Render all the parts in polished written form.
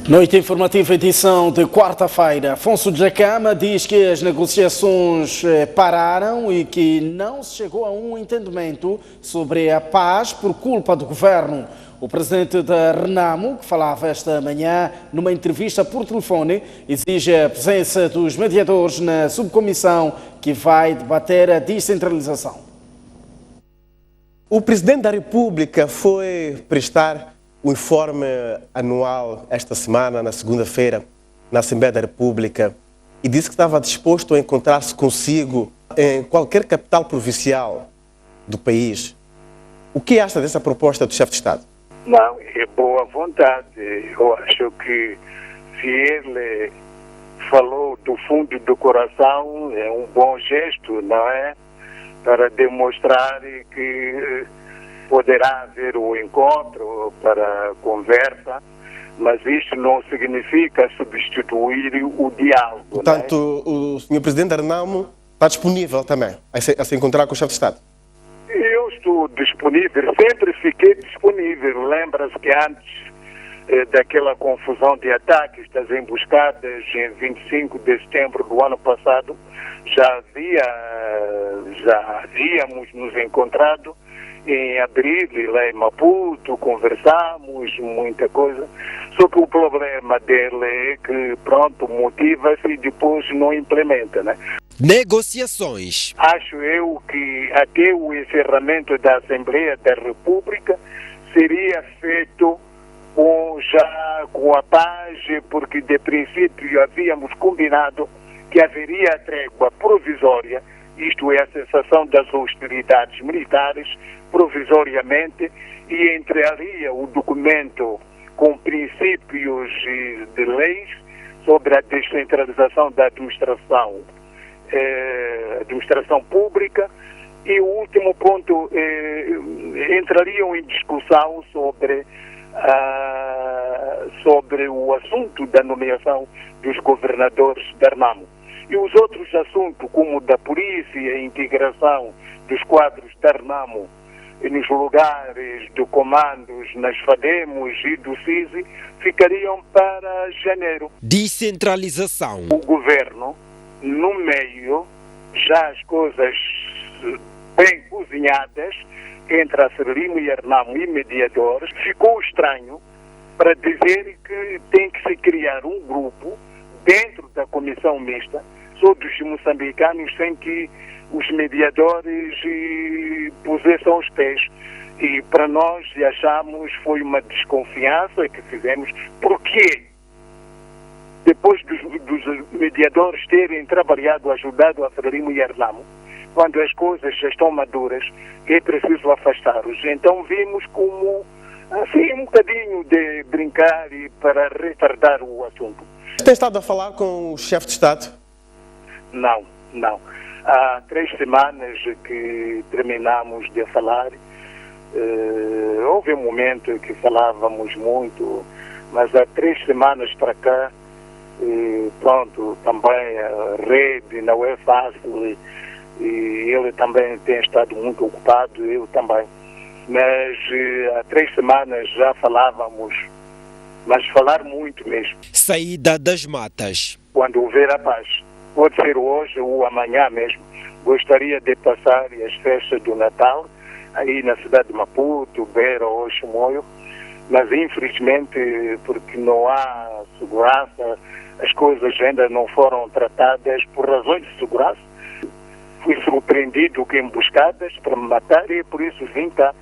Noite informativa, edição de quarta-feira. Afonso Dhlakama diz que as negociações pararam e que não se chegou a um entendimento sobre a paz por culpa do governo. O presidente da Renamo, que falava esta manhã numa entrevista por telefone, exige a presença dos mediadores na subcomissão que vai debater a descentralização. O presidente da República foi prestar o informe anual esta semana, na segunda-feira, na Assembleia da República, e disse que estava disposto a encontrar-se consigo em qualquer capital provincial do país. O que acha dessa proposta do chefe de Estado? Não, é boa vontade. Eu acho que se ele falou do fundo do coração, é um bom gesto, não é? Para demonstrar que poderá haver o encontro para a conversa, mas isto não significa substituir o diálogo. Portanto, o Sr. Presidente da Renamo está disponível também a se encontrar com o chefe de Estado? Eu estou disponível, sempre fiquei disponível. Lembra-se que antes daquela confusão de ataques das emboscadas em 25 de setembro do ano passado, já havíamos nos encontrado em abril, lá em Maputo, conversamos muita coisa, só que o problema dele é que, pronto, motiva-se e depois não implementa, né? Negociações. Acho eu que até o encerramento da Assembleia da República seria feito com a paz, porque de princípio havíamos combinado que haveria trégua provisória, isto é, a cessação das hostilidades militares, provisoriamente, e entraria o documento com princípios de leis sobre a descentralização da administração pública, e o último ponto, entrariam em discussão sobre o assunto da nomeação dos governadores da Renamo. E os outros assuntos, como da polícia, a integração dos quadros da Renamo nos lugares de comandos nas FADEMOS e do CISI, ficariam para janeiro. Descentralização. O governo, no meio, já as coisas bem cozinhadas, entre a Frelimo e a Renamo e mediadores, ficou estranho para dizer que tem que se criar um grupo dentro da comissão mista, só dos moçambicanos, sem que os mediadores pusessem os pés. E para nós, achamos, foi uma desconfiança que fizemos, porque depois dos mediadores terem trabalhado, ajudado a Frelimo e a Renamo, quando as coisas já estão maduras, é preciso afastá-los. Então vimos como, assim, um bocadinho de brincar e para retardar o assunto. Tem estado a falar com o chefe de Estado? Não. Há 3 semanas que terminamos de falar. Houve um momento que falávamos muito, mas há 3 semanas para cá, pronto, também a rede não é fácil e ele também tem estado muito ocupado, eu também. Mas há 3 semanas já falávamos, mas falar muito mesmo. Saída das matas. Quando houver a paz, pode ser hoje ou amanhã mesmo, gostaria de passar as festas do Natal aí na cidade de Maputo, Beira ou Chimoio, mas infelizmente, porque não há segurança, as coisas ainda não foram tratadas por razões de segurança. Fui surpreendido com emboscadas para me matar e por isso vim cá.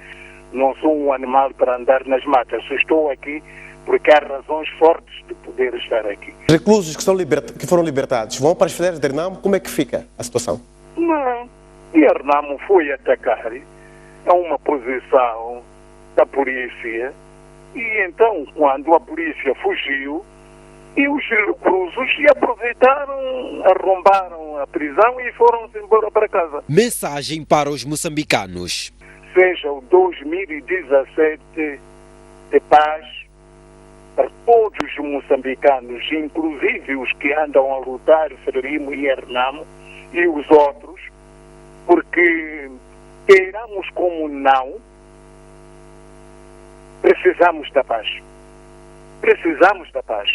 Não sou um animal para andar nas matas, estou aqui porque há razões fortes de poder estar aqui. Os reclusos que foram libertados vão para as federais de Renamo, como é que fica a situação? Não, e a Renamo foi atacar a uma posição da polícia, e então quando a polícia fugiu, e os reclusos aproveitaram, arrombaram a prisão e foram-se embora para casa. Mensagem para os moçambicanos. Seja o 2017 de paz para todos os moçambicanos, inclusive os que andam a lutar, Frelimo e Renamo, e os outros, porque queiramos como não, precisamos da paz. precisamos da paz.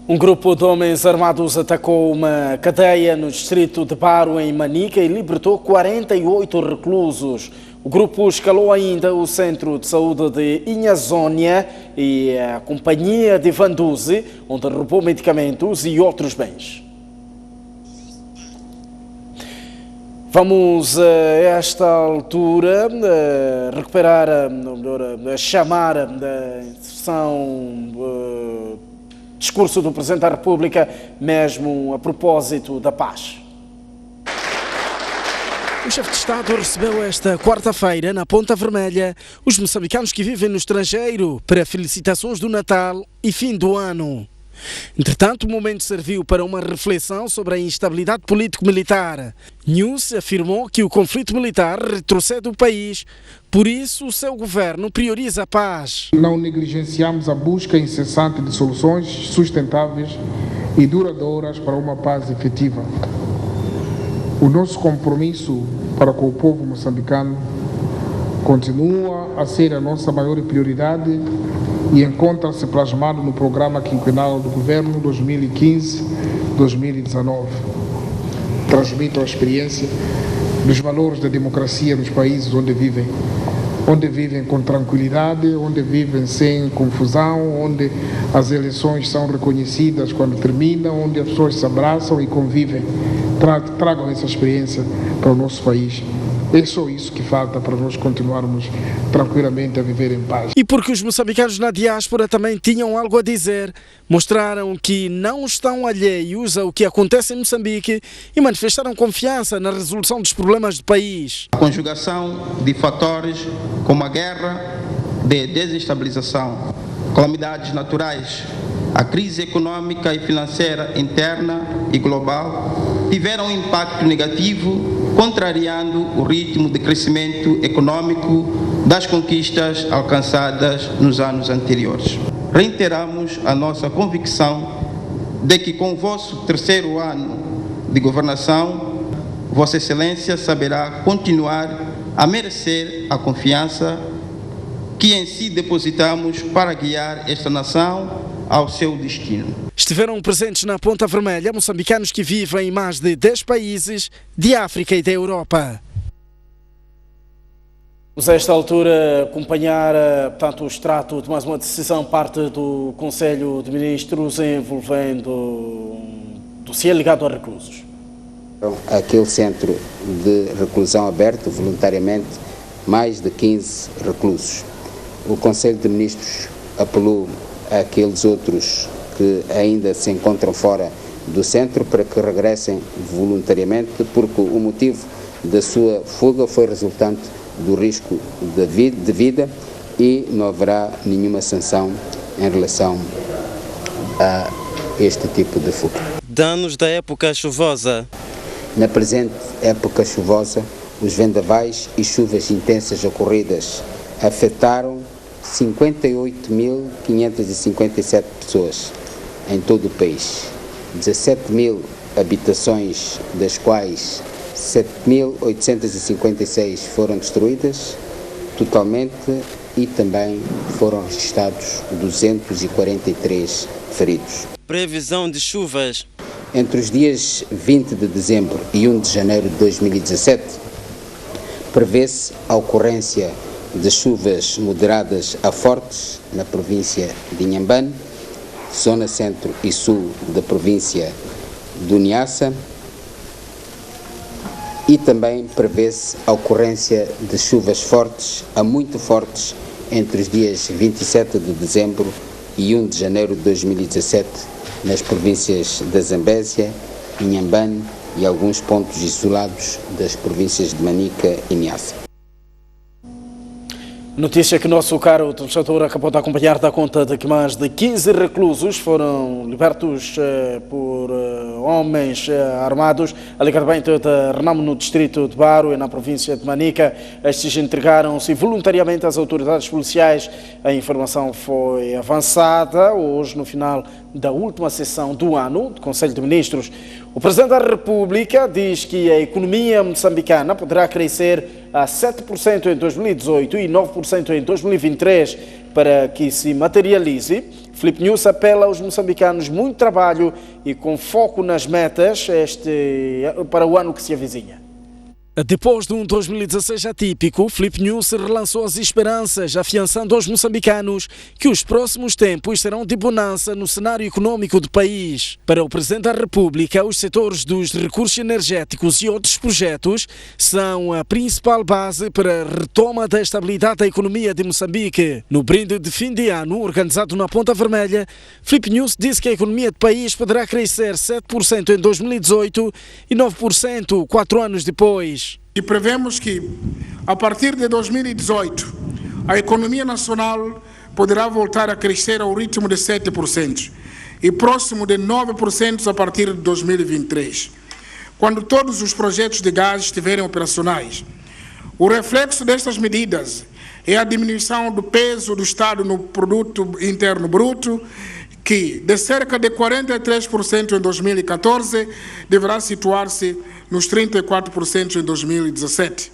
Um grupo de homens armados atacou uma cadeia no distrito de Baro, em Manica, e libertou 48 reclusos. O grupo escalou ainda o centro de saúde de Inhazônia e a companhia de Vanduzi, onde roubou medicamentos e outros bens. Vamos a esta altura recuperar, chamar a sessão discurso do Presidente da República, mesmo a propósito da paz. O chefe de Estado recebeu esta quarta-feira, na Ponta Vermelha, os moçambicanos que vivem no estrangeiro para felicitações do Natal e fim do ano. Entretanto, o momento serviu para uma reflexão sobre a instabilidade político-militar. News afirmou que o conflito militar retrocede o país, por isso o seu governo prioriza a paz. Não negligenciamos a busca incessante de soluções sustentáveis e duradouras para uma paz efetiva. O nosso compromisso para com o povo moçambicano continua a ser a nossa maior prioridade e encontra-se plasmado no programa quinquenal do Governo 2015-2019. Transmito a experiência dos valores da democracia nos países onde vivem com tranquilidade, onde vivem sem confusão, onde as eleições são reconhecidas quando terminam, onde as pessoas se abraçam e convivem. Tragam essa experiência para o nosso país. É só isso que falta para nós continuarmos tranquilamente a viver em paz. E porque os moçambicanos na diáspora também tinham algo a dizer, mostraram que não estão alheios ao que acontece em Moçambique e manifestaram confiança na resolução dos problemas do país. A conjugação de fatores como a guerra, de desestabilização, calamidades naturais, a crise econômica e financeira interna e global tiveram um impacto negativo, contrariando o ritmo de crescimento econômico das conquistas alcançadas nos anos anteriores. Reiteramos a nossa convicção de que com o vosso terceiro ano de governação, Vossa Excelência saberá continuar a merecer a confiança que em si depositamos para guiar esta nação ao seu destino. Estiveram presentes na Ponta Vermelha moçambicanos que vivem em mais de 10 países de África e da Europa. Vamos a esta altura acompanhar portanto, o extrato de mais uma decisão parte do Conselho de Ministros envolvendo um dossiê ligado a reclusos. Aquele centro de reclusão aberto voluntariamente, mais de 15 reclusos. O Conselho de Ministros apelou àqueles outros que ainda se encontram fora do centro para que regressem voluntariamente, porque o motivo da sua fuga foi resultante do risco de vida e não haverá nenhuma sanção em relação a este tipo de fuga. Danos da época chuvosa. Na presente época chuvosa, os vendavais e chuvas intensas ocorridas afetaram 58.557 pessoas em todo o país, 17.000 habitações, das quais 7.856 foram destruídas totalmente e também foram registrados 243 feridos. Previsão de chuvas. Entre os dias 20 de dezembro e 1 de janeiro de 2017, prevê-se a ocorrência de chuvas moderadas a fortes na província de Inhambane, zona centro e sul da província do Niassa, e também prevê-se a ocorrência de chuvas fortes a muito fortes entre os dias 27 de dezembro e 1 de janeiro de 2017 nas províncias da Zambésia, Inhambane e alguns pontos isolados das províncias de Manica e Niassa. Notícia que o nosso caro telespectador acabou de acompanhar dá conta de que mais de 15 reclusos foram libertos por homens armados, alegadamente de renome no distrito de Baro e na província de Manica. Estes entregaram-se voluntariamente às autoridades policiais. A informação foi avançada hoje no final da última sessão do ano do Conselho de Ministros. O Presidente da República diz que a economia moçambicana poderá crescer a 7% em 2018 e 9% em 2023. Para que se materialize, Filipe Nunes apela aos moçambicanos muito trabalho e com foco nas metas para o ano que se avizinha. Depois de um 2016 atípico, Filipe Nunes relançou as esperanças, afiançando aos moçambicanos que os próximos tempos serão de bonança no cenário econômico do país. Para o Presidente da República, os setores dos recursos energéticos e outros projetos são a principal base para a retoma da estabilidade da economia de Moçambique. No brinde de fim de ano, organizado na Ponta Vermelha, Filipe Nunes disse que a economia do país poderá crescer 7% em 2018 e 9% 4 anos depois. E prevemos que, a partir de 2018, a economia nacional poderá voltar a crescer ao ritmo de 7% e próximo de 9% a partir de 2023, quando todos os projetos de gás estiverem operacionais. O reflexo destas medidas é a diminuição do peso do Estado no produto interno bruto, que, de cerca de 43% em 2014, deverá situar-se nos 34% em 2017.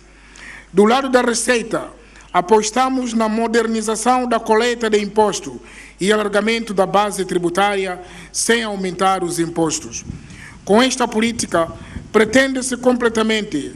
Do lado da receita, apostamos na modernização da coleta de imposto e alargamento da base tributária sem aumentar os impostos. Com esta política, pretende-se complementar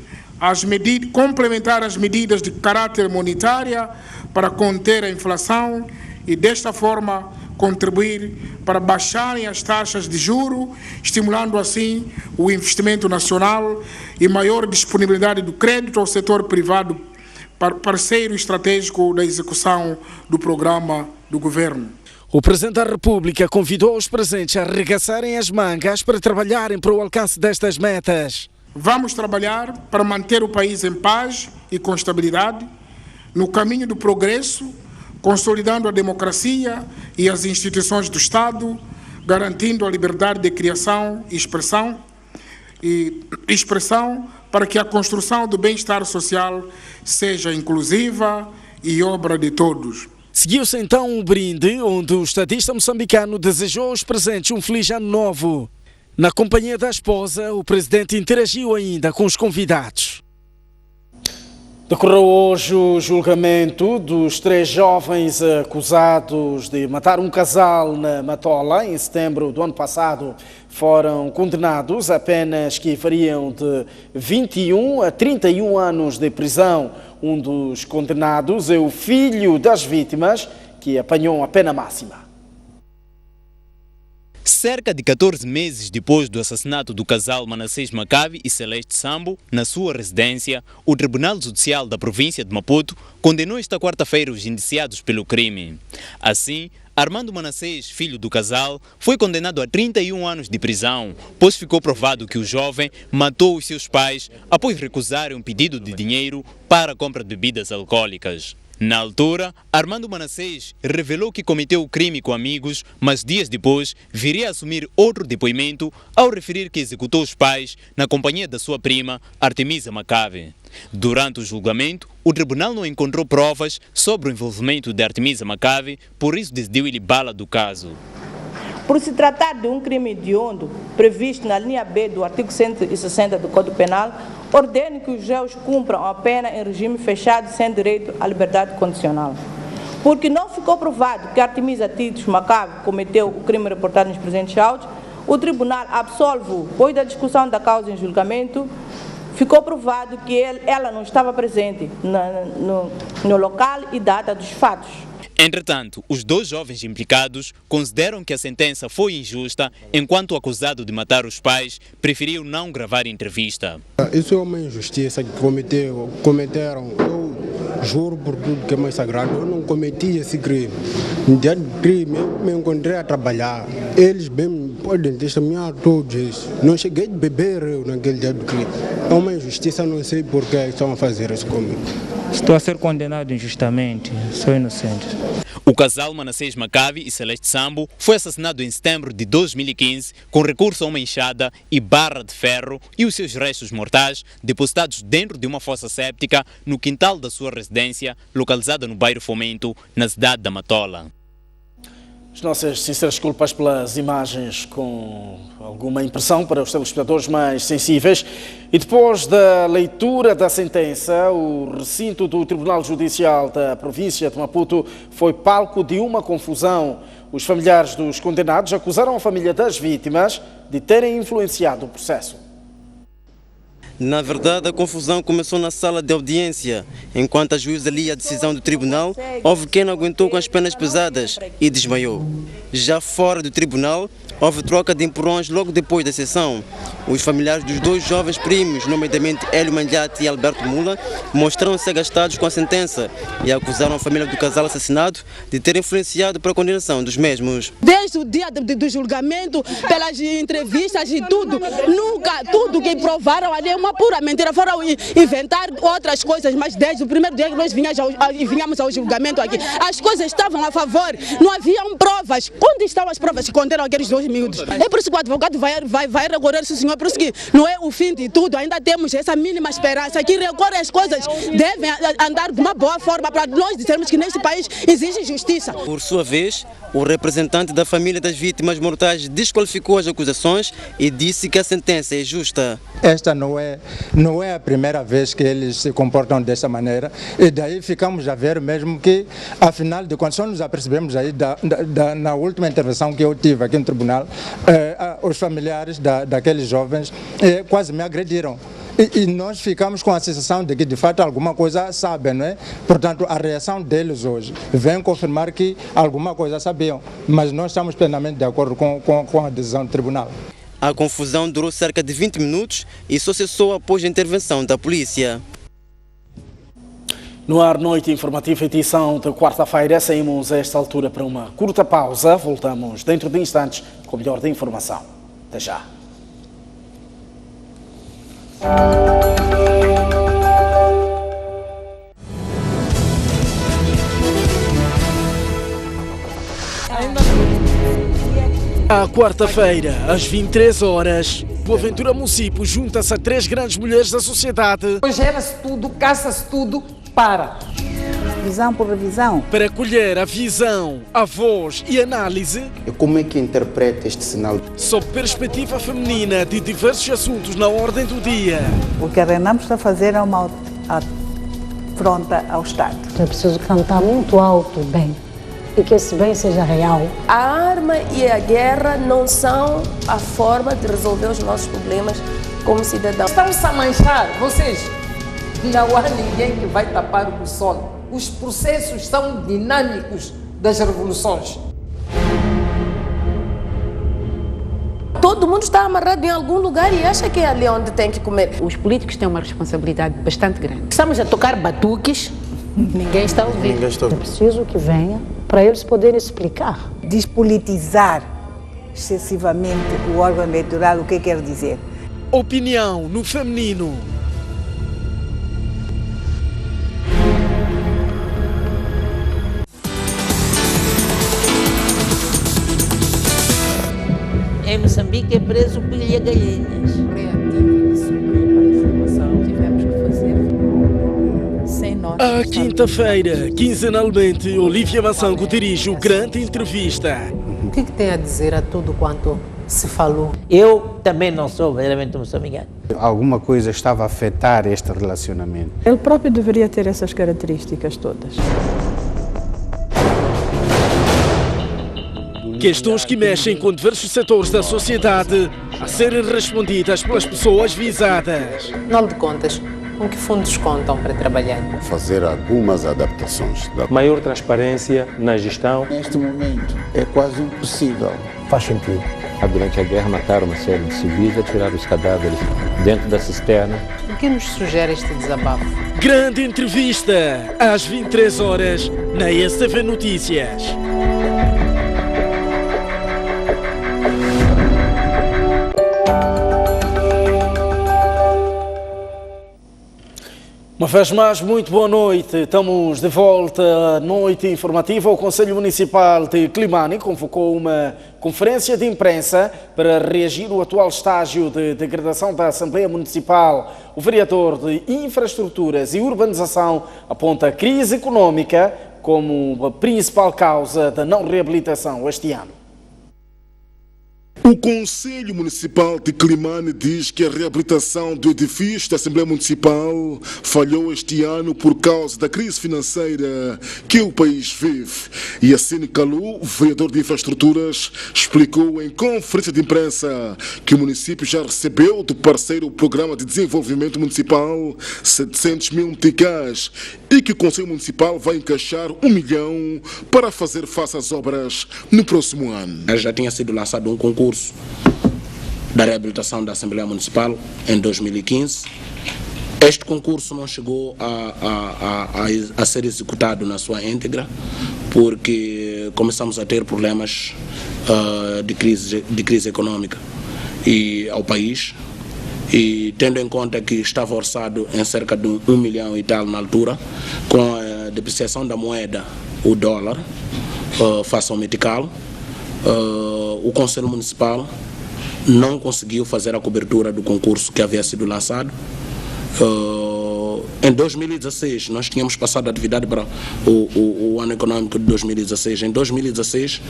as medidas de caráter monetário para conter a inflação e, desta forma, contribuir para baixarem as taxas de juros, estimulando assim o investimento nacional e maior disponibilidade do crédito ao setor privado, parceiro estratégico da execução do programa do governo. O Presidente da República convidou os presentes a arregaçarem as mangas para trabalharem para o alcance destas metas. Vamos trabalhar para manter o país em paz e com estabilidade, no caminho do progresso, consolidando a democracia e as instituições do Estado, garantindo a liberdade de criação e expressão para que a construção do bem-estar social seja inclusiva e obra de todos. Seguiu-se então um brinde onde o estadista moçambicano desejou aos presentes um feliz ano novo. Na companhia da esposa, o Presidente interagiu ainda com os convidados. Decorreu hoje o julgamento dos 3 jovens acusados de matar um casal na Matola. Em setembro do ano passado foram condenados a penas que variam de 21 a 31 anos de prisão. Um dos condenados é o filho das vítimas, que apanhou a pena máxima. Cerca de 14 meses depois do assassinato do casal Manassés Macabe e Celeste Sambo, na sua residência, o Tribunal Judicial da província de Maputo condenou esta quarta-feira os indiciados pelo crime. Assim, Armando Manassés, filho do casal, foi condenado a 31 anos de prisão, pois ficou provado que o jovem matou os seus pais após recusarem um pedido de dinheiro para a compra de bebidas alcoólicas. Na altura, Armando Manassés revelou que cometeu o crime com amigos, mas dias depois viria a assumir outro depoimento ao referir que executou os pais na companhia da sua prima, Artemisa Macabe. Durante o julgamento, o tribunal não encontrou provas sobre o envolvimento de Artemisa Macabe, por isso decidiu ilibá-la do caso. Por se tratar de um crime hediondo previsto na linha B do artigo 160 do Código Penal, ordene que os réus cumpram a pena em regime fechado sem direito à liberdade condicional. Porque não ficou provado que Artemisa Titos Macabe cometeu o crime reportado nos presentes autos, o tribunal absolve-o, pois da discussão da causa em julgamento, ficou provado que ela não estava presente no local e data dos fatos. Entretanto, os 2 jovens implicados consideram que a sentença foi injusta, enquanto o acusado de matar os pais preferiu não gravar entrevista. Isso é uma injustiça que cometeram. Eu juro por tudo que é mais sagrado, eu não cometi esse crime. No dia do crime, eu me encontrei a trabalhar. Eles bem podem testemunhar todos isso. Não cheguei a beber eu naquele dia do crime. É uma injustiça, não sei por que estão a fazer isso comigo. Estou a ser condenado injustamente, sou inocente. O casal Manassés Macabe e Celeste Sambo foi assassinado em setembro de 2015 com recurso a uma enxada e barra de ferro e os seus restos mortais depositados dentro de uma fossa séptica no quintal da sua residência, localizada no bairro Fomento, na cidade da Matola. As nossas sinceras desculpas pelas imagens com alguma impressão para os telespectadores mais sensíveis. E depois da leitura da sentença, o recinto do Tribunal Judicial da província de Maputo foi palco de uma confusão. Os familiares dos condenados acusaram a família das vítimas de terem influenciado o processo. Na verdade, a confusão começou na sala de audiência. Enquanto a juíza lia a decisão do tribunal, houve quem não aguentou com as penas pesadas e desmaiou. Já fora do tribunal, houve troca de empurrões logo depois da sessão. Os familiares dos dois jovens primos, nomeadamente Hélio Mandiate e Alberto Mula, mostraram-se agastados com a sentença e acusaram a família do casal assassinado de ter influenciado para a condenação dos mesmos. Desde o dia do julgamento, pelas entrevistas e tudo, tudo que provaram ali é uma pura mentira. Foram inventar outras coisas, mas desde o primeiro dia que nós vinhamos ao julgamento aqui, as coisas estavam a favor, não haviam provas. Onde estão as provas que conderam aqueles dois miúdos? É por isso que o advogado vai recorrer, senhor, por isso que não é o fim de tudo, ainda temos essa mínima esperança que recorre as coisas devem andar de uma boa forma para nós dizermos que neste país existe justiça. Por sua vez, o representante da família das vítimas mortais desqualificou as acusações e disse que a sentença é justa. Esta não é a primeira vez que eles se comportam dessa maneira e daí ficamos a ver mesmo que, afinal de contas, só nos apercebemos aí na última intervenção que eu tive aqui no tribunal, os familiares daqueles jovens quase me agrediram. E nós ficamos com a sensação de que de fato alguma coisa sabem, não é? Portanto, a reação deles hoje vem confirmar que alguma coisa sabiam, mas nós estamos plenamente de acordo com a decisão do tribunal. A confusão durou cerca de 20 minutos e só cessou após a intervenção da polícia. No ar, noite informativa, edição de quarta-feira, saímos a esta altura para uma curta pausa. Voltamos dentro de instantes com o melhor da informação. Até já. À quarta-feira, às 23 horas, Boaventura Município junta-se a 3 grandes mulheres da sociedade. Gera-se tudo, caça-se tudo, para. Visão por revisão. Para colher a visão, a voz e análise. E como é que interpreta este sinal? Sob perspectiva feminina de diversos assuntos na ordem do dia. O que a Renamo está a fazer é uma afronta ao Estado. É preciso cantar muito alto bem. E que esse bem seja real. A arma e a guerra não são a forma de resolver os nossos problemas como cidadãos. Estão-se a manchar, vocês. Não há ninguém que vai tapar o sol. Os processos são dinâmicos das revoluções. Todo mundo está amarrado em algum lugar e acha que é ali onde tem que comer. Os políticos têm uma responsabilidade bastante grande. Estamos a tocar batuques, ninguém está ouvindo. É preciso que venha para eles poderem explicar. Despolitizar excessivamente o órgão eleitoral, o que quer dizer? Opinião no feminino. Em Moçambique é preso pilha galinhas. Tivemos que fazer sem nós. À quinta-feira, quinzenalmente, Olívia Massango dirige o Grande Entrevista. O que tem a dizer a tudo quanto se falou? Eu também não sou verdadeiramente moçambicano. Alguma coisa estava a afetar este relacionamento? Ele próprio deveria ter essas características todas. Questões que mexem com diversos setores da sociedade a serem respondidas pelas pessoas visadas. Afinal de contas, com que fundos contam para trabalhar? Fazer algumas adaptações. Maior transparência na gestão. Neste momento é quase impossível. Faz sentido. Durante a guerra mataram uma série de civis e tiraram os cadáveres dentro da cisterna. O que nos sugere este desabafo? Grande Entrevista, às 23 horas, na STV Notícias. Uma vez mais, muito boa noite. Estamos de volta à noite informativa. O Conselho Municipal de Climane convocou uma conferência de imprensa para reagir ao atual estágio de degradação da Assembleia Municipal. O vereador de Infraestruturas e Urbanização aponta a crise econômica como a principal causa da não reabilitação este ano. O Conselho Municipal de Climane diz que a reabilitação do edifício da Assembleia Municipal falhou este ano por causa da crise financeira que o país vive. E Yassine Kalu, vereador de infraestruturas, explicou em conferência de imprensa que o município já recebeu do parceiro Programa de Desenvolvimento Municipal 700 mil meticais e que o Conselho Municipal vai encaixar 1 milhão para fazer face às obras no próximo ano. Já tinha sido lançado um concurso da reabilitação da Assembleia Municipal em 2015. Este concurso não chegou a ser executado na sua íntegra, porque começamos a ter problemas de crise econômica ao país, e tendo em conta que estava orçado em cerca de 1 milhão e tal na altura, com a depreciação da moeda, o dólar, face ao metical, o Conselho Municipal não conseguiu fazer a cobertura do concurso que havia sido lançado. Em 2016, nós tínhamos passado a atividade para o ano econômico de 2016. Em 2016,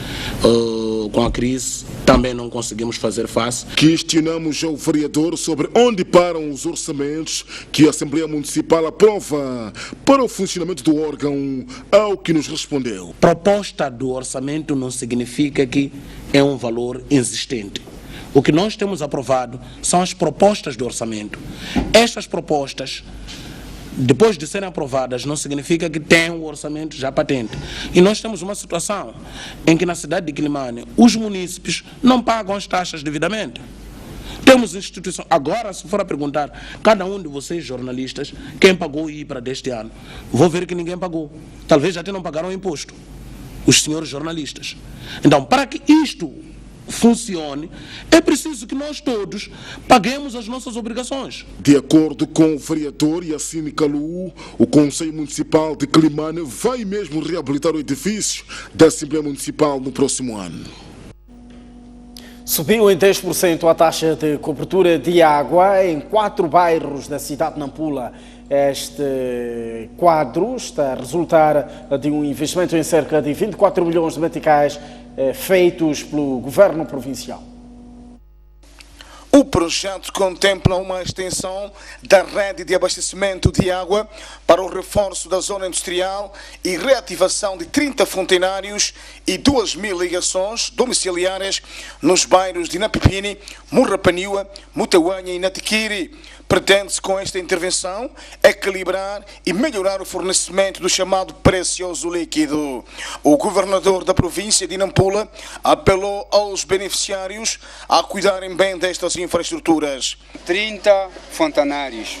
com a crise, também não conseguimos fazer face. Questionamos ao vereador sobre onde param os orçamentos que a Assembleia Municipal aprova para o funcionamento do órgão, ao que nos respondeu. Proposta do orçamento não significa que é um valor existente. O que nós temos aprovado são as propostas do orçamento. Estas propostas, depois de serem aprovadas, não significa que tem o orçamento já patente. E nós temos uma situação em que na cidade de Climane os munícipes não pagam as taxas devidamente. Temos instituições. Agora, se for a perguntar, cada um de vocês, jornalistas, quem pagou o IPRA deste ano, vou ver que ninguém pagou. Talvez até não pagaram o imposto, os senhores jornalistas. Então, para que isto funcione, é preciso que nós todos paguemos as nossas obrigações. De acordo com o vereador Yassine Kalu, o Conselho Municipal de Climane vai mesmo reabilitar o edifício da Assembleia Municipal no próximo ano. Subiu em 10% a taxa de cobertura de água em 4 bairros da cidade de Nampula. Este quadro está a resultar de um investimento em cerca de 24 milhões de meticais feitos pelo governo provincial. O projeto contempla uma extensão da rede de abastecimento de água para o reforço da zona industrial e reativação de 30 fontenários e 2.000 ligações domiciliárias nos bairros de Napipini, Murrapaniua, Mutauanha e Natiquiri. Pretende-se com esta intervenção equilibrar e melhorar o fornecimento do chamado precioso líquido. O governador da província de Nampula apelou aos beneficiários a cuidarem bem destas infraestruturas. 30 fontanários.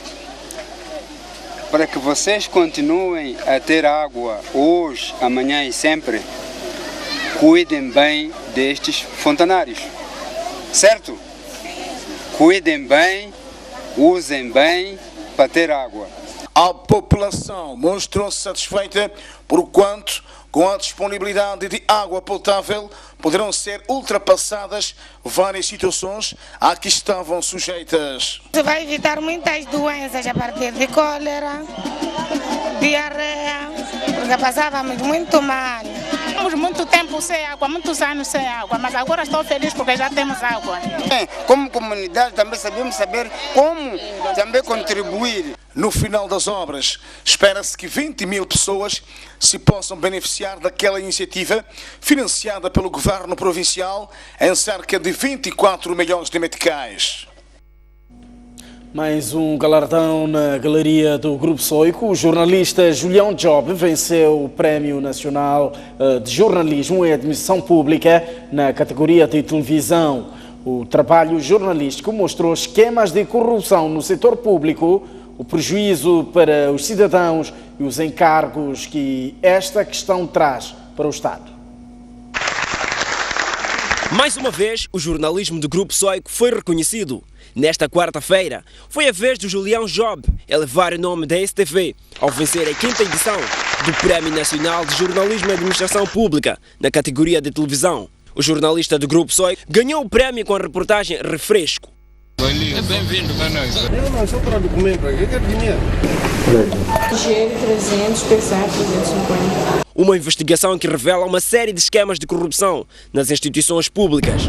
Para que vocês continuem a ter água hoje, amanhã e sempre, cuidem bem destes fontanários. Certo? Cuidem bem, usem bem para ter água. A população mostrou-se satisfeita por quanto, com a disponibilidade de água potável, poderão ser ultrapassadas várias situações a que estavam sujeitas. Vai evitar muitas doenças a partir de cólera, diarreia, porque passávamos muito mal. Temos muito tempo sem água, muitos anos sem água, mas agora estou feliz porque já temos água. Como comunidade também sabemos saber como também contribuir. No final das obras, espera-se que 20.000 pessoas se possam beneficiar daquela iniciativa financiada pelo governo provincial em cerca de 24 milhões de meticais. Mais um galardão na galeria do Grupo Soico. O jornalista Julião Job venceu o Prémio Nacional de Jornalismo e Admissão Pública na categoria de televisão. O trabalho jornalístico mostrou esquemas de corrupção no setor público, o prejuízo para os cidadãos e os encargos que esta questão traz para o Estado. Mais uma vez, o jornalismo do Grupo Soico foi reconhecido. Nesta quarta-feira, foi a vez do Julião Job elevar o nome da STV ao vencer a 5ª edição do Prémio Nacional de Jornalismo e Administração Pública na categoria de televisão. O jornalista do Grupo Soico ganhou o prémio com a reportagem Refresco. É bem-vindo para nós. Eu não sou para documento, eu quero dinheiro. GL 300, PSA 350. Uma investigação que revela uma série de esquemas de corrupção nas instituições públicas.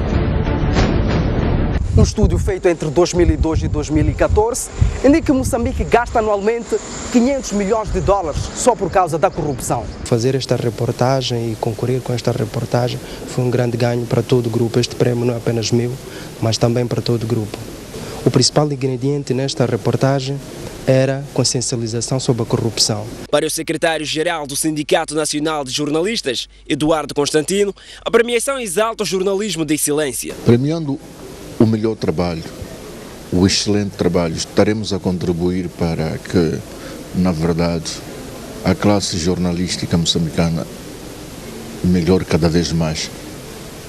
Um estudo feito entre 2002 e 2014 indica que Moçambique gasta anualmente 500 milhões de dólares só por causa da corrupção. Fazer esta reportagem e concorrer com esta reportagem foi um grande ganho para todo o grupo. Este prémio não é apenas meu, mas também para todo o grupo. O principal ingrediente nesta reportagem era consciencialização sobre a corrupção. Para o secretário-geral do Sindicato Nacional de Jornalistas, Eduardo Constantino, a premiação exalta o jornalismo de excelência. Premiando o melhor trabalho, o excelente trabalho, estaremos a contribuir para que, na verdade, a classe jornalística moçambicana melhore cada vez mais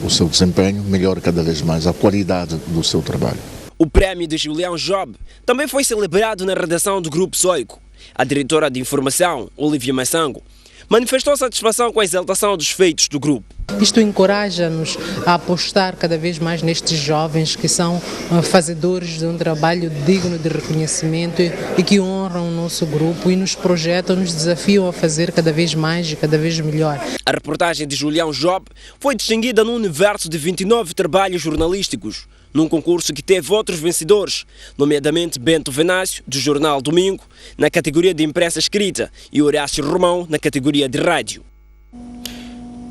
o seu desempenho, melhore cada vez mais a qualidade do seu trabalho. O prémio de Julião Job também foi celebrado na redação do Grupo Soico. A diretora de informação, Olivia Massango, manifestou satisfação com a exaltação dos feitos do grupo. Isto encoraja-nos a apostar cada vez mais nestes jovens que são fazedores de um trabalho digno de reconhecimento e que honram o nosso grupo e nos projetam, nos desafiam a fazer cada vez mais e cada vez melhor. A reportagem de Julião Job foi distinguida num universo de 29 trabalhos jornalísticos, num concurso que teve outros vencedores, nomeadamente Bento Venâncio, do jornal Domingo, na categoria de imprensa escrita, e Horácio Romão, na categoria de rádio.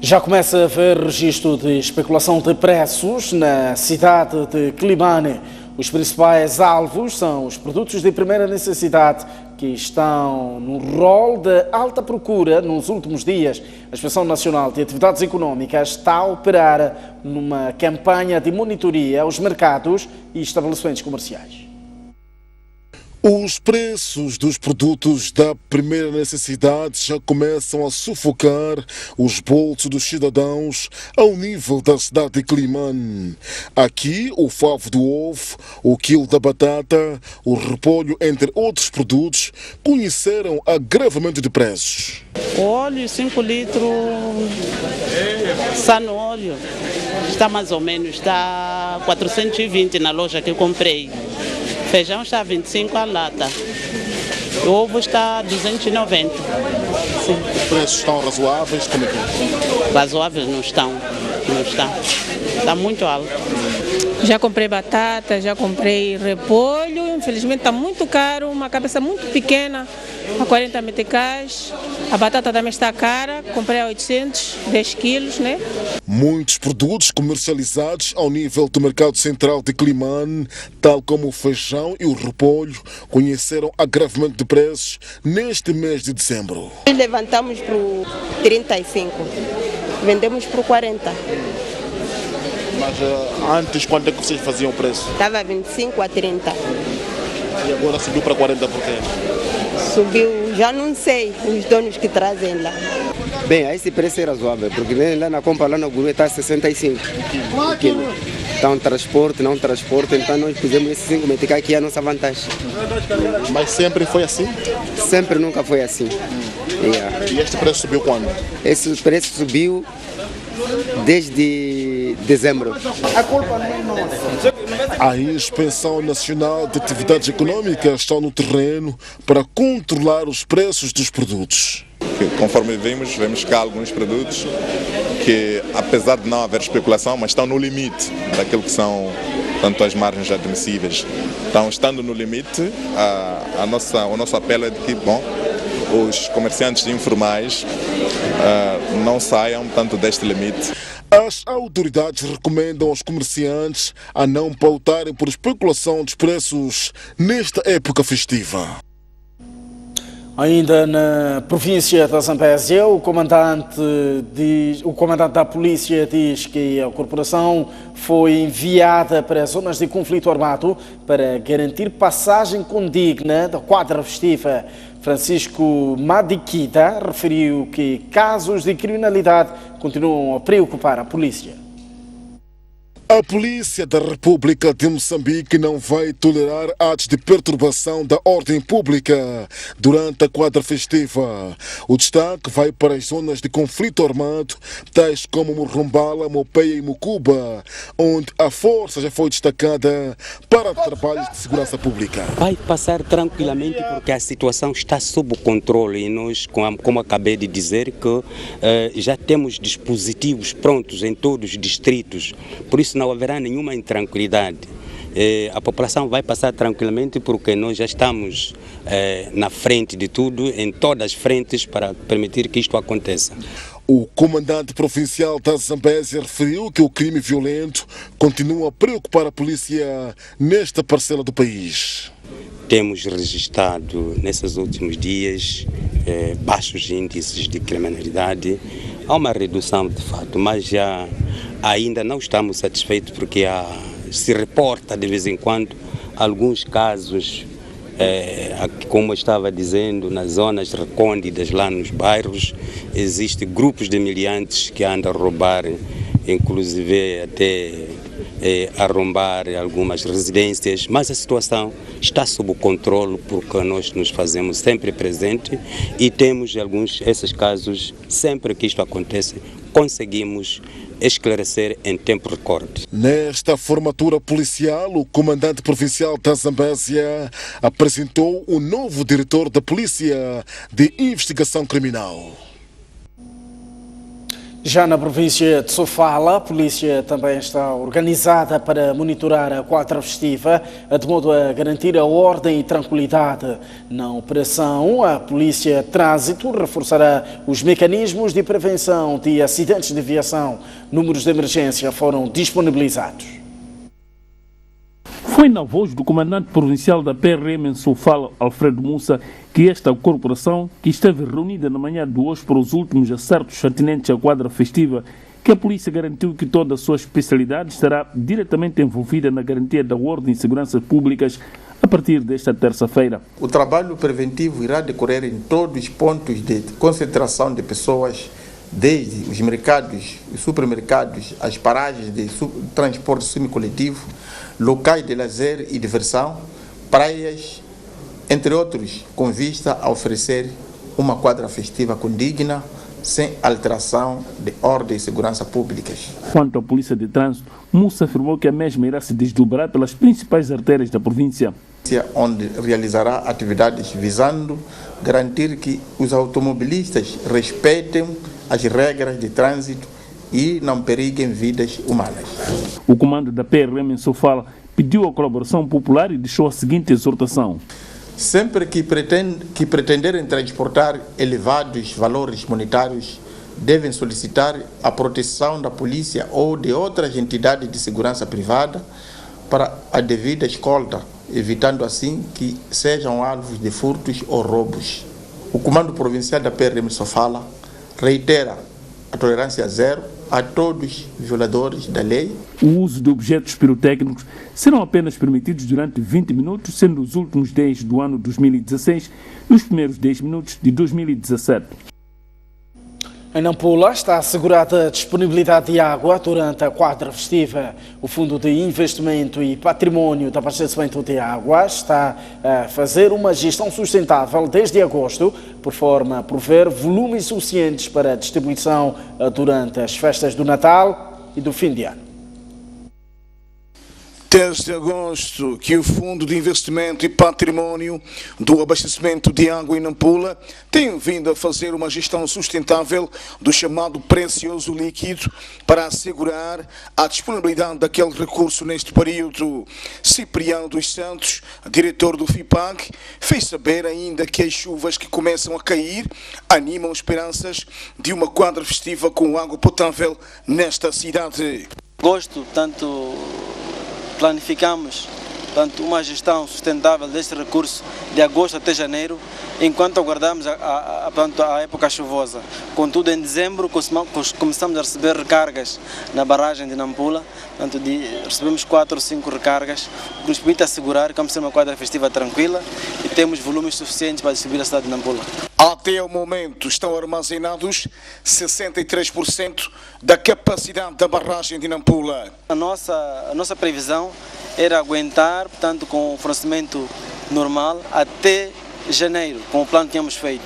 Já começa a haver registro de especulação de preços na cidade de Climane. Os principais alvos são os produtos de primeira necessidade que estão no rol de alta procura nos últimos dias. A Inspeção Nacional de Atividades Económicas está a operar numa campanha de monitoria aos mercados e estabelecimentos comerciais. Os preços dos produtos da primeira necessidade já começam a sufocar os bolsos dos cidadãos ao nível da cidade de Climane. Aqui, o favo do ovo, o quilo da batata, o repolho, entre outros produtos, conheceram agravamento de preços. O óleo 5 litros, sano óleo, está mais ou menos, está 420 na loja que eu comprei. Feijão está a 25 a lata. O ovo está a 290. Sim. Os preços estão razoáveis? Como é que é? Razoáveis não estão. Não está. Está muito alto. Já comprei batata, já comprei repolho. Infelizmente está muito caro. Uma cabeça muito pequena, a 40 meticais. A batata também está cara. Comprei a 800, 10 quilos, né? Muitos produtos comercializados ao nível do mercado central de Climane, tal como o feijão e o repolho, conheceram agravamento de preços neste mês de dezembro. Levantamos para o 35, vendemos para o 40. Mas antes, quanto é que vocês faziam o preço? Estava a 25 a 30. E agora subiu para 40 por quê? Subiu, já não sei, os donos que trazem lá. Bem, esse preço é razoável, porque vem lá na compra, lá no Guru está a 65 quilo. Então transporte, não transporte, então nós pusemos esses 5 meticais que é a nossa vantagem. Mas sempre foi assim? Sempre, nunca foi assim. E este preço subiu quando? Esse preço subiu desde dezembro. A culpa não é nossa. A Inspeção Nacional de Atividades Económicas está no terreno para controlar os preços dos produtos. Conforme vemos que há alguns produtos que, apesar de não haver especulação, mas estão no limite daquilo que são tanto as margens admissíveis. Então, estando no limite, o nosso apelo é de que, os comerciantes informais não saiam tanto deste limite. As autoridades recomendam aos comerciantes a não pautarem por especulação dos preços nesta época festiva. Ainda na província da Zambésia, o comandante da polícia diz que a corporação foi enviada para zonas de conflito armado para garantir passagem condigna da quadra festiva. Francisco Madiquida referiu que casos de criminalidade continuam a preocupar a polícia. A Polícia da República de Moçambique não vai tolerar atos de perturbação da ordem pública durante a quadra festiva. O destaque vai para as zonas de conflito armado, tais como Morrombala, Mopeia e Mucuba, onde a força já foi destacada para trabalhos de segurança pública. Vai passar tranquilamente porque a situação está sob controle e nós, como acabei de dizer, que já temos dispositivos prontos em todos os distritos, por isso não haverá nenhuma intranquilidade. A população vai passar tranquilamente porque nós já estamos na frente de tudo, em todas as frentes, para permitir que isto aconteça. O comandante provincial da Zambésia referiu que o crime violento continua a preocupar a polícia nesta parcela do país. Temos registrado nesses últimos dias baixos índices de criminalidade. Há uma redução de fato, mas ainda não estamos satisfeitos porque se reporta de vez em quando alguns casos, como eu estava dizendo, nas zonas recônditas, lá nos bairros, existem grupos de miliantes que andam a roubar, inclusive até arrombar algumas residências, mas a situação está sob controle porque nós nos fazemos sempre presente e temos esses casos, sempre que isto acontece, conseguimos esclarecer em tempo recorde. Nesta formatura policial, o comandante provincial da Zambésia apresentou o novo diretor da Polícia de Investigação Criminal. Já na província de Sofala, a polícia também está organizada para monitorar a quadra festiva, de modo a garantir a ordem e tranquilidade. Na operação, a Polícia de Trânsito reforçará os mecanismos de prevenção de acidentes de viação. Números de emergência foram disponibilizados. Foi na voz do comandante provincial da PRM em Sofala, Alfredo Mussa, que esta corporação, que esteve reunida na manhã de hoje para os últimos acertos atinentes à quadra festiva, que a polícia garantiu que toda a sua especialidade estará diretamente envolvida na garantia da ordem e segurança públicas a partir desta terça-feira. O trabalho preventivo irá decorrer em todos os pontos de concentração de pessoas, desde os mercados, os supermercados, as paragens de transporte semicoletivo, locais de lazer e diversão, praias, entre outros, com vista a oferecer uma quadra festiva condigna, sem alteração de ordem e segurança públicas. Quanto à Polícia de Trânsito, Mussa afirmou que a mesma irá se desdobrar pelas principais artérias da província, onde realizará atividades visando garantir que os automobilistas respeitem as regras de trânsito e não periguem vidas humanas. O comando da PRM em Sofala pediu a colaboração popular e deixou a seguinte exortação. Sempre que pretenderem transportar elevados valores monetários, devem solicitar a proteção da polícia ou de outras entidades de segurança privada para a devida escolta, evitando assim que sejam alvos de furtos ou roubos. O Comando Provincial da PRM Sofala reitera a tolerância zero a todos os violadores da lei. O uso de objetos pirotécnicos serão apenas permitidos durante 20 minutos, sendo os últimos 10 do ano 2016 e os primeiros 10 minutos de 2017. Em Nampula está assegurada a disponibilidade de água durante a quadra festiva. O Fundo de Investimento e Património de Abastecimento de Água está a fazer uma gestão sustentável desde agosto, por forma a prover volumes suficientes para a distribuição durante as festas do Natal e do fim de ano. Desde agosto que o Fundo de Investimento e Património do Abastecimento de Água em Nampula tem vindo a fazer uma gestão sustentável do chamado precioso líquido para assegurar a disponibilidade daquele recurso neste período. Cipriano dos Santos, diretor do FIPAG, fez saber ainda que as chuvas que começam a cair animam esperanças de uma quadra festiva com água potável nesta cidade. Agosto, tanto planificamos portanto, uma gestão sustentável deste recurso de agosto até janeiro, enquanto aguardamos a época chuvosa. Contudo, em dezembro começamos a receber recargas na barragem de Nampula, portanto, recebemos 4 ou 5 recargas, que nos permite assegurar que vamos ter uma quadra festiva tranquila e temos volumes suficientes para distribuir a cidade de Nampula. Até o momento estão armazenados 63% da capacidade da barragem de Nampula. A nossa previsão era aguentar, portanto, com o fornecimento normal até janeiro, com o plano que tínhamos feito.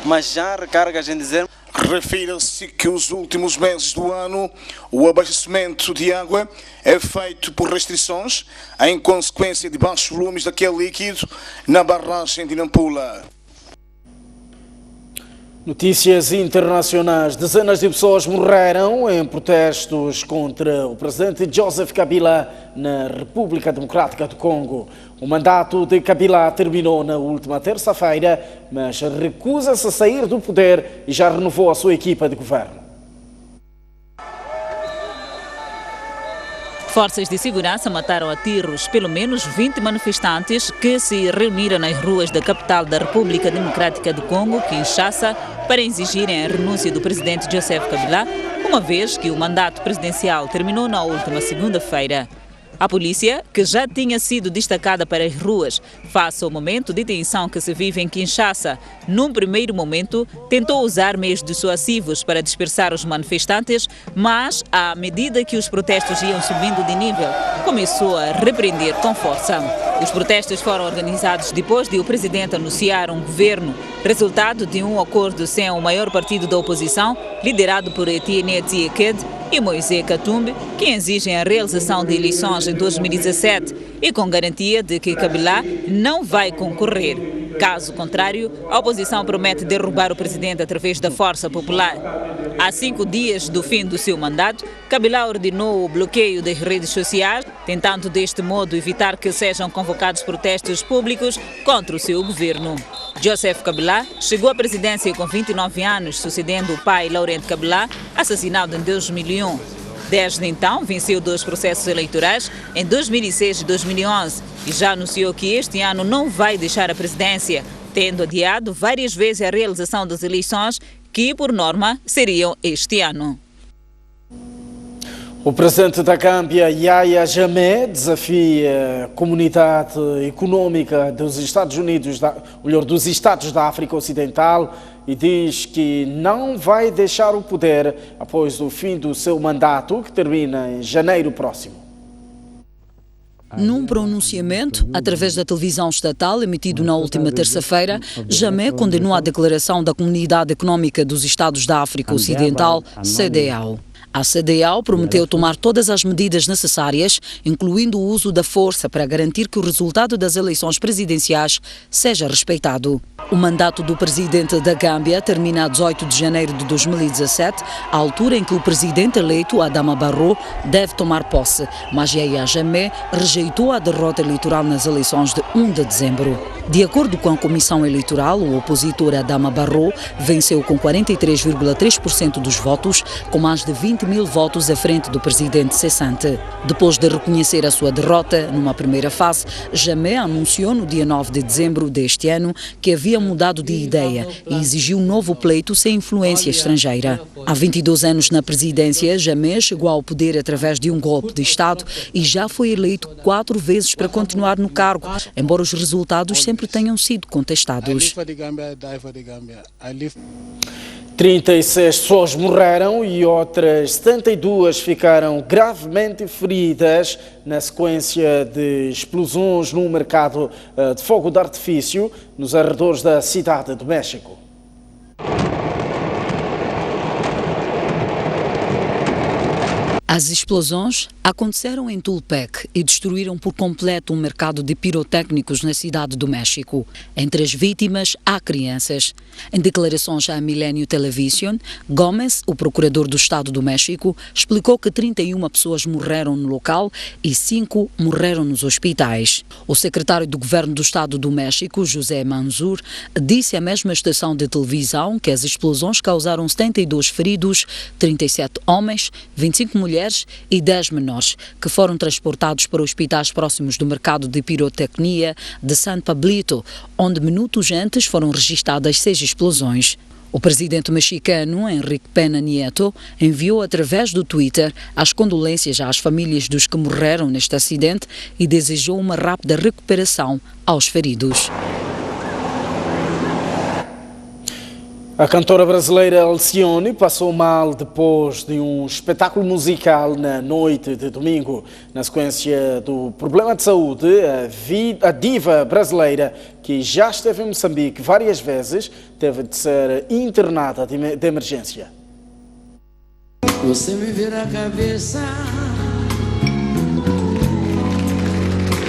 Mas já recargas em dezembro. Refira-se que os últimos meses do ano o abastecimento de água é feito por restrições em consequência de baixos volumes daquele líquido na barragem de Nampula. Notícias internacionais. Dezenas de pessoas morreram em protestos contra o presidente Joseph Kabila na República Democrática do Congo. O mandato de Kabila terminou na última terça-feira, mas recusa-se a sair do poder e já renovou a sua equipa de governo. Forças de segurança mataram a tiros pelo menos 20 manifestantes que se reuniram nas ruas da capital da República Democrática do Congo, Kinshasa, para exigirem a renúncia do presidente Joseph Kabila, uma vez que o mandato presidencial terminou na última segunda-feira. A polícia, que já tinha sido destacada para as ruas face ao momento de tensão que se vive em Kinshasa, num primeiro momento tentou usar meios dissuasivos para dispersar os manifestantes, mas, à medida que os protestos iam subindo de nível, começou a repreender com força. Os protestos foram organizados depois de o presidente anunciar um governo, resultado de um acordo sem o maior partido da oposição, liderado por Etienne Tshisekedi e Moïse Katumbi, que exigem a realização de eleições em 2017 e com garantia de que Kabila não vai concorrer. Caso contrário, a oposição promete derrubar o presidente através da força popular. Há 5 dias do fim do seu mandato, Kabila ordenou o bloqueio das redes sociais, tentando deste modo evitar que sejam convocados protestos públicos contra o seu governo. Joseph Kabila chegou à presidência com 29 anos, sucedendo o pai Laurent Kabila, assassinado em 2001. Desde então, venceu 2 processos eleitorais, em 2006 e 2011, e já anunciou que este ano não vai deixar a presidência, tendo adiado várias vezes a realização das eleições, que, por norma, seriam este ano. O presidente da Gâmbia, Yahya Jammeh, desafia a comunidade econômica dos Estados Unidos, dos Estados da África Ocidental, e diz que não vai deixar o poder após o fim do seu mandato, que termina em janeiro próximo. Num pronunciamento, através da televisão estatal, emitido na última terça-feira, Jammeh condenou a declaração da Comunidade Econômica dos Estados da África Ocidental, CEDEAO. A CEDEAO prometeu tomar todas as medidas necessárias, incluindo o uso da força, para garantir que o resultado das eleições presidenciais seja respeitado. O mandato do presidente da Gâmbia termina a 18 de janeiro de 2017, a altura em que o presidente eleito, Adama Barrow, deve tomar posse, mas Yahya Jammeh rejeitou a derrota eleitoral nas eleições de 1 de dezembro. De acordo com a Comissão Eleitoral, o opositor Adama Barrow venceu com 43,3% dos votos, com mais de 20 mil votos à frente do presidente cessante. Depois de reconhecer a sua derrota, numa primeira fase, Jammeh anunciou no dia 9 de dezembro deste ano que havia mudado de ideia e exigiu um novo pleito sem influência estrangeira. Há 22 anos na presidência, Jammeh chegou ao poder através de um golpe de Estado e já foi eleito 4 vezes para continuar no cargo, embora os resultados sempre tenham sido contestados. 36 pessoas morreram e outras 72 ficaram gravemente feridas na sequência de explosões no mercado de fogo de artifício nos arredores da cidade do México. As explosões aconteceram em Tultepec e destruíram por completo um mercado de pirotécnicos na cidade do México. Entre as vítimas, há crianças. Em declarações à Millennium Television, Gomes, o procurador do Estado do México, explicou que 31 pessoas morreram no local e 5 morreram nos hospitais. O secretário do Governo do Estado do México, José Manzur, disse à mesma estação de televisão que as explosões causaram 72 feridos, 37 homens, 25 mulheres mulheres e 10 menores, que foram transportados para hospitais próximos do mercado de pirotecnia de San Pablito, onde minutos antes foram registadas 6 explosões. O presidente mexicano, Enrique Peña Nieto, enviou através do Twitter as condolências às famílias dos que morreram neste acidente e desejou uma rápida recuperação aos feridos. A cantora brasileira Alcione passou mal depois de um espetáculo musical na noite de domingo. Na sequência do problema de saúde, a diva brasileira, que já esteve em Moçambique várias vezes, teve de ser internada de emergência. Você me vira a cabeça,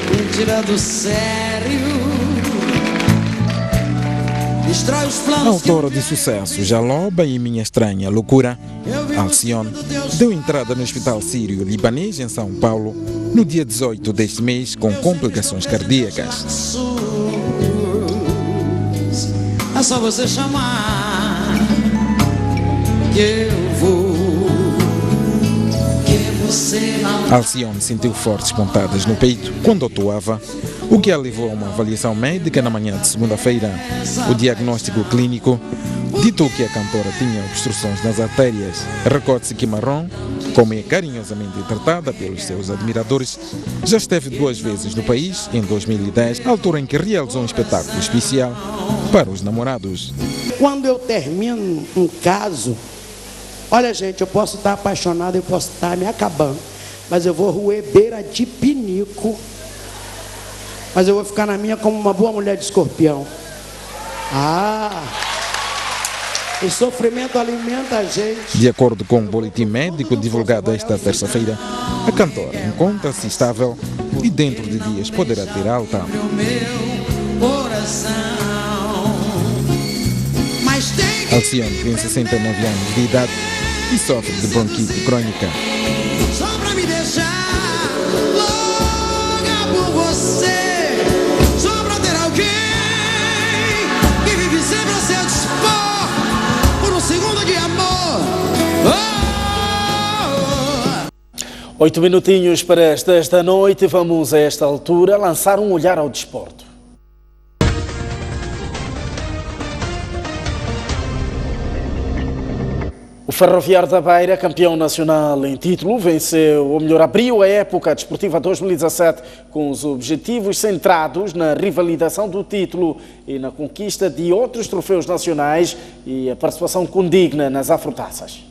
me tira do sério. A autora de sucesso Jaloba e Minha Estranha Loucura, Alcione, deu entrada no Hospital Sírio-Libanês em São Paulo no dia 18 deste mês com complicações cardíacas. É só você chamar que eu vou, que você não... Alcione sentiu fortes pontadas no peito quando atuava, o que a levou a uma avaliação médica na manhã de segunda-feira. O diagnóstico clínico ditou que a cantora tinha obstruções nas artérias. Recorde-se que Marrom, como é carinhosamente tratada pelos seus admiradores, já esteve 2 vezes no país, em 2010, altura em que realizou um espetáculo especial para os namorados. Quando eu termino um caso, olha gente, eu posso estar apaixonado, eu posso estar me acabando, mas eu vou roer beira de pinico, mas eu vou ficar na minha como uma boa mulher de Escorpião. O sofrimento alimenta a gente. De acordo com o boletim médico divulgado esta terça-feira, a cantora encontra-se estável e dentro de dias poderá ter alta. Alcione tem 69 anos de idade e sofre de bronquite crônica. Só pra me deixar louca por você. Segundo de amor. 8 minutinhos para as 10 da noite. Vamos a esta altura lançar um olhar ao desporto. O Ferroviário da Beira, campeão nacional em título, venceu, ou melhor, abriu a época desportiva 2017 com os objetivos centrados na rivalização do título e na conquista de outros troféus nacionais e a participação condigna nas afrotaças.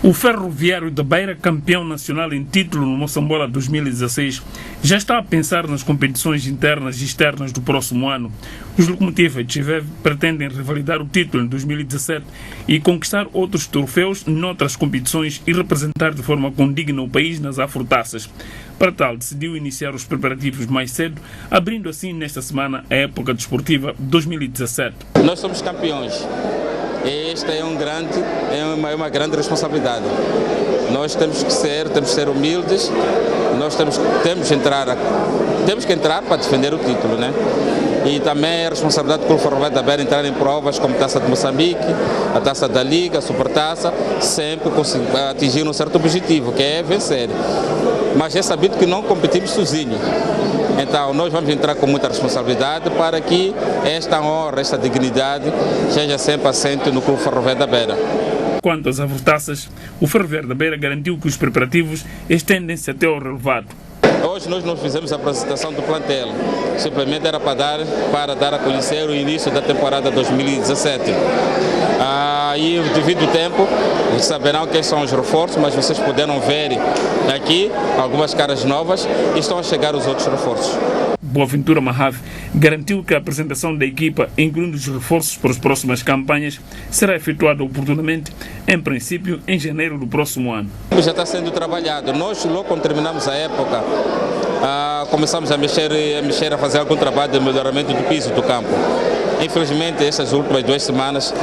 O Ferroviário da Beira, campeão nacional em título no Moçambola 2016, já está a pensar nas competições internas e externas do próximo ano. Os Locomotiva de Chiveve pretendem revalidar o título em 2017 e conquistar outros troféus noutras competições e representar de forma condigna o país nas afrotaças. Para tal, decidiu iniciar os preparativos mais cedo, abrindo assim nesta semana a época desportiva 2017. Nós somos campeões. Esta é uma grande responsabilidade. Nós temos que ser humildes, nós temos que entrar para defender o título, né? E também é a responsabilidade do Clube Ferroviário da Beira entrar em provas como a Taça de Moçambique, a Taça da Liga, a Supertaça, sempre atingir um certo objetivo, que é vencer. Mas é sabido que não competimos sozinhos. Então nós vamos entrar com muita responsabilidade para que esta honra, esta dignidade seja sempre assente no Clube Ferroviário da Beira. Quanto às afrotaças, o Ferroviário da Beira garantiu que os preparativos estendem-se até ao relevado. Hoje nós não fizemos a apresentação do plantel, simplesmente era para dar a conhecer o início da temporada 2017. E devido ao tempo, vocês saberão quem são os reforços, mas vocês puderam ver aqui algumas caras novas e estão a chegar os outros reforços. Boaventura Mahave garantiu que a apresentação da equipa, incluindo os reforços para as próximas campanhas, será efetuada oportunamente, em princípio, em janeiro do próximo ano. Já está sendo trabalhado. Nós, logo quando terminamos a época, começamos a mexer, a fazer algum trabalho de melhoramento do piso do campo. Infelizmente, essas últimas 2 semanas,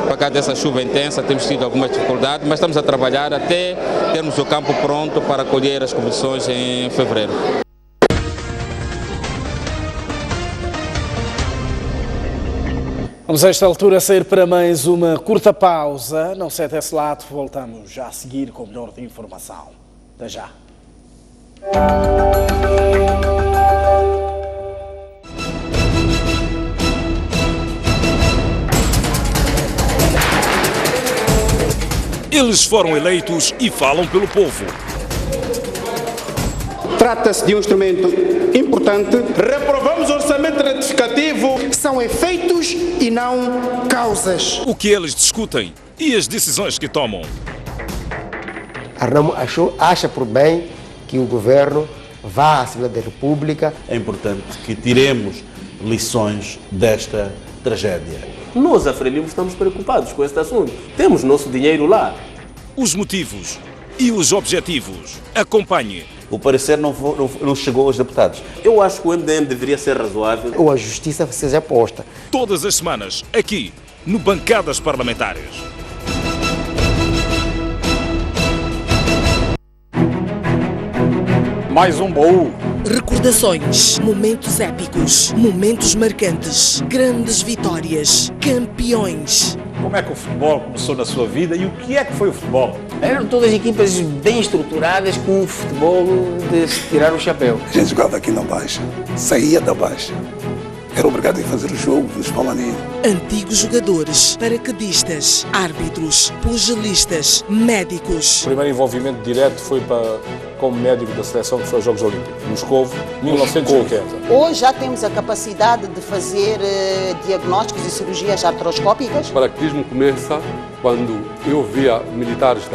por causa dessa chuva intensa, temos tido algumas dificuldades, mas estamos a trabalhar até termos o campo pronto para colher as competições em fevereiro. Vamos a esta altura sair para mais uma curta pausa. Não sai desse lado, voltamos já a seguir com o melhor de informação. Até já. Eles foram eleitos e falam pelo povo. Trata-se de um instrumento importante. Reprovamos o orçamento retificativo. São efeitos e não causas. O que eles discutem e as decisões que tomam. A Renamo acha por bem que o governo vá à Assembleia da República. É importante que tiremos lições desta tragédia. Nós, a Frelimo, estamos preocupados com este assunto. Temos nosso dinheiro lá. Os motivos e os objetivos. Acompanhe. O parecer não chegou aos deputados. Eu acho que o MDM deveria ser razoável. Ou a justiça seja posta. Todas as semanas, aqui, no Bancadas Parlamentares. Mais um baú. Recordações, momentos épicos, momentos marcantes, grandes vitórias, campeões. Como é que o futebol começou na sua vida e o que é que foi o futebol? Eram todas equipas bem estruturadas com um futebol de se tirar o chapéu. A gente jogava aqui na Baixa, saía da Baixa. Era obrigado a fazer o jogo dos Palaninhos. Antigos jogadores, paraquedistas, árbitros, pugilistas, médicos. O primeiro envolvimento direto foi como médico da seleção que foi aos Jogos Olímpicos, Moscovo, 1980. Hoje já temos a capacidade de fazer diagnósticos e cirurgias artroscópicas. O paraquedismo começa quando eu via militares